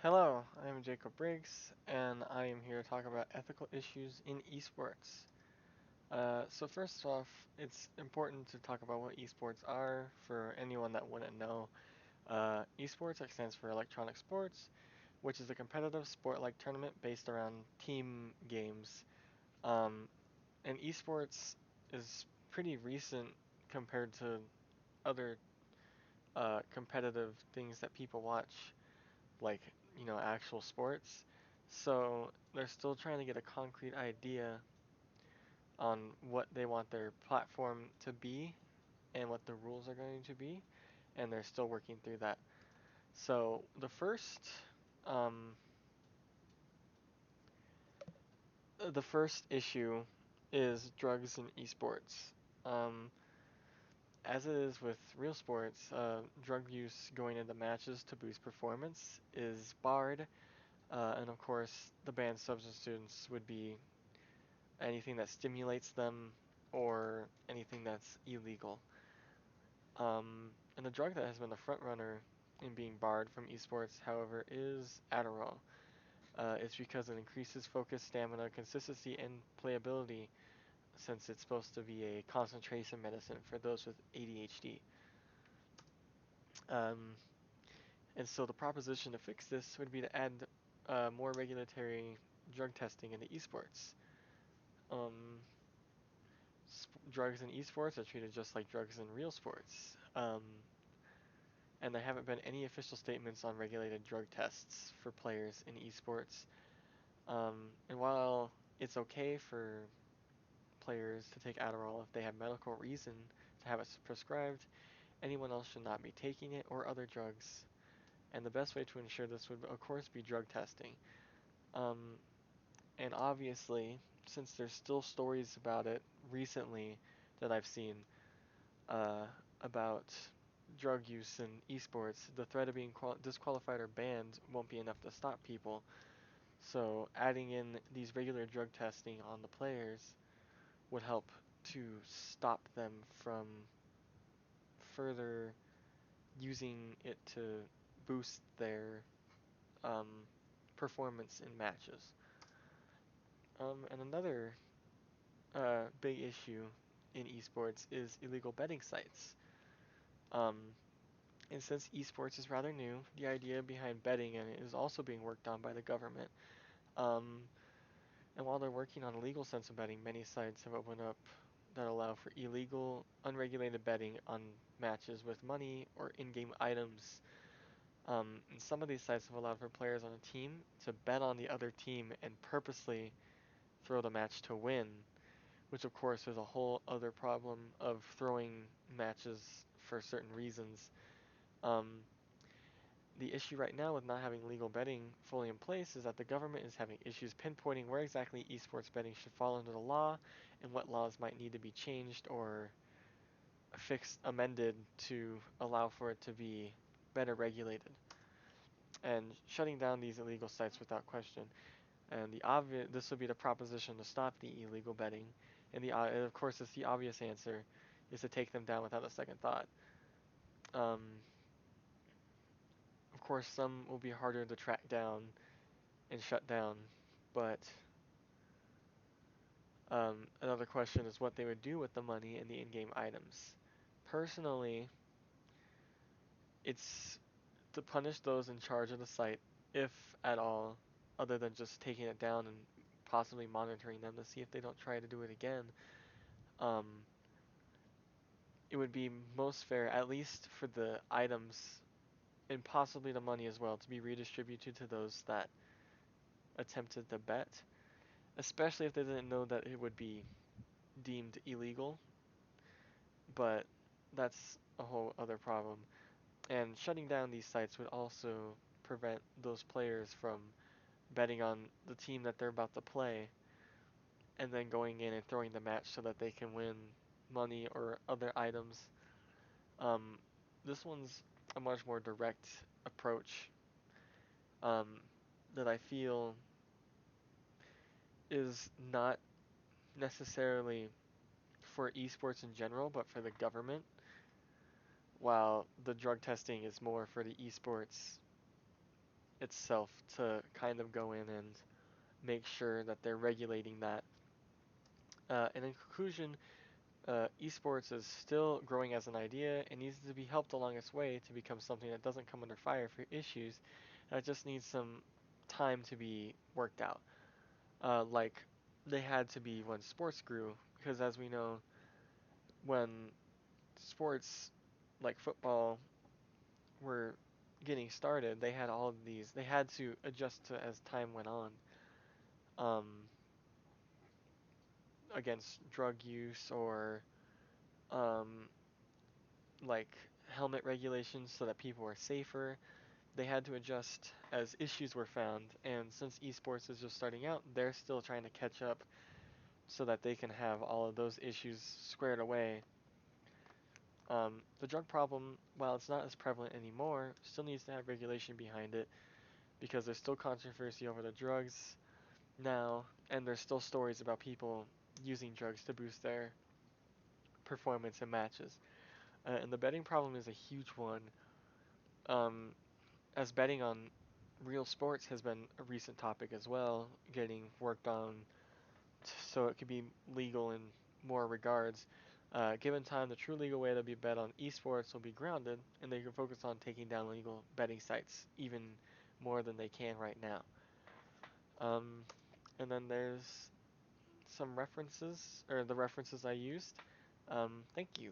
Hello, I'm Jacob Briggs, and I am here to talk about ethical issues in esports. So first off, it's important to talk about what esports are for anyone that wouldn't know. Esports stands for electronic sports, which is a competitive sport-like tournament based around team games. Um, and esports is pretty recent compared to other competitive things that people watch, like actual sports. So they're still trying to get a concrete idea on what they want their platform to be and what the rules are going to be, and they're still working through that. So um, the first issue is drugs in esports. Um, as it is with real sports, drug use going into matches to boost performance is barred, and of course, the banned substitutes would be anything that stimulates them or anything that's illegal. And the drug that has been the front runner in being barred from esports, however, is Adderall. It's because it increases focus, stamina, consistency, and playability since it's supposed to be a concentration medicine for those with ADHD. Um, and so the proposition to fix this would be to add more regulatory drug testing into esports. Um, Drugs in esports are treated just like drugs in real sports. And there haven't been any official statements on regulated drug tests for players in esports. And while it's okay for players to take Adderall if they have medical reason to have it prescribed, anyone else should not be taking it or other drugs. And the best way to ensure this would, of course, be drug testing. Um, and obviously, since there's still stories about it recently that I've seen, uh, about drug use in esports, the threat of being disqualified or banned won't be enough to stop people. So adding in these regular drug testing on the players would help to stop them from further using it to boost their um, performance in matches. And another big issue in esports is illegal betting sites. Um, And since esports is rather new, the idea behind betting in it is also being worked on by the government. Um, and while they're working on a legal sense of betting, many sites have opened up that allow for illegal, unregulated betting on matches with money or in-game items. And some of these sites have allowed for players on a team to bet on the other team and purposely throw the match to win, which of course is a whole other problem of throwing matches for certain reasons. Um, The issue right now with not having legal betting fully in place is that the government is having issues pinpointing where exactly esports betting should fall under the law and what laws might need to be changed or fixed, amended to allow for it to be better regulated. And shutting down these illegal sites without question. And this would be the proposition to stop the illegal betting. And of course, it's the obvious answer is to take them down without a second thought. Um, of course, some will be harder to track down and shut down. But another question is what they would do with the money and the in-game items. Personally, it's to punish those in charge of the site, if at all, other than just taking it down and possibly monitoring them to see if they don't try to do it again. Um, it would be most fair, at least for the items and possibly the money as well, to be redistributed to those that attempted to bet, especially if they didn't know that it would be deemed illegal, but that's a whole other problem. And shutting down these sites would also prevent those players from betting on the team that they're about to play and then going in and throwing the match so that they can win money or other items. Um, this one's a much more direct approach um, that I feel is not necessarily for esports in general, but for the government, while the drug testing is more for the esports itself to kind of go in and make sure that they're regulating that. And in conclusion, esports is still growing as an idea and needs to be helped along its way to become something that doesn't come under fire for issues. It just needs some time to be worked out. Like they had to be when sports grew, because as we know, when sports like football were getting started, they had all of these. They had to adjust to as time went on. Um, Against drug use or um, like helmet regulations so that people were safer. They had to adjust as issues were found, and since esports is just starting out, they're still trying to catch up so that they can have all of those issues squared away. The drug problem, while it's not as prevalent anymore, still needs to have regulation behind it because there's still controversy over the drugs now, and there's still stories about people using drugs to boost their performance in matches. And the betting problem is a huge one, um, as betting on real sports has been a recent topic as well, getting worked on so it could be legal in more regards. Given time, the true legal way to be bet on esports will be grounded, and they can focus on taking down legal betting sites even more than they can right now. Um, and then there's some references, or the references I used. Thank you.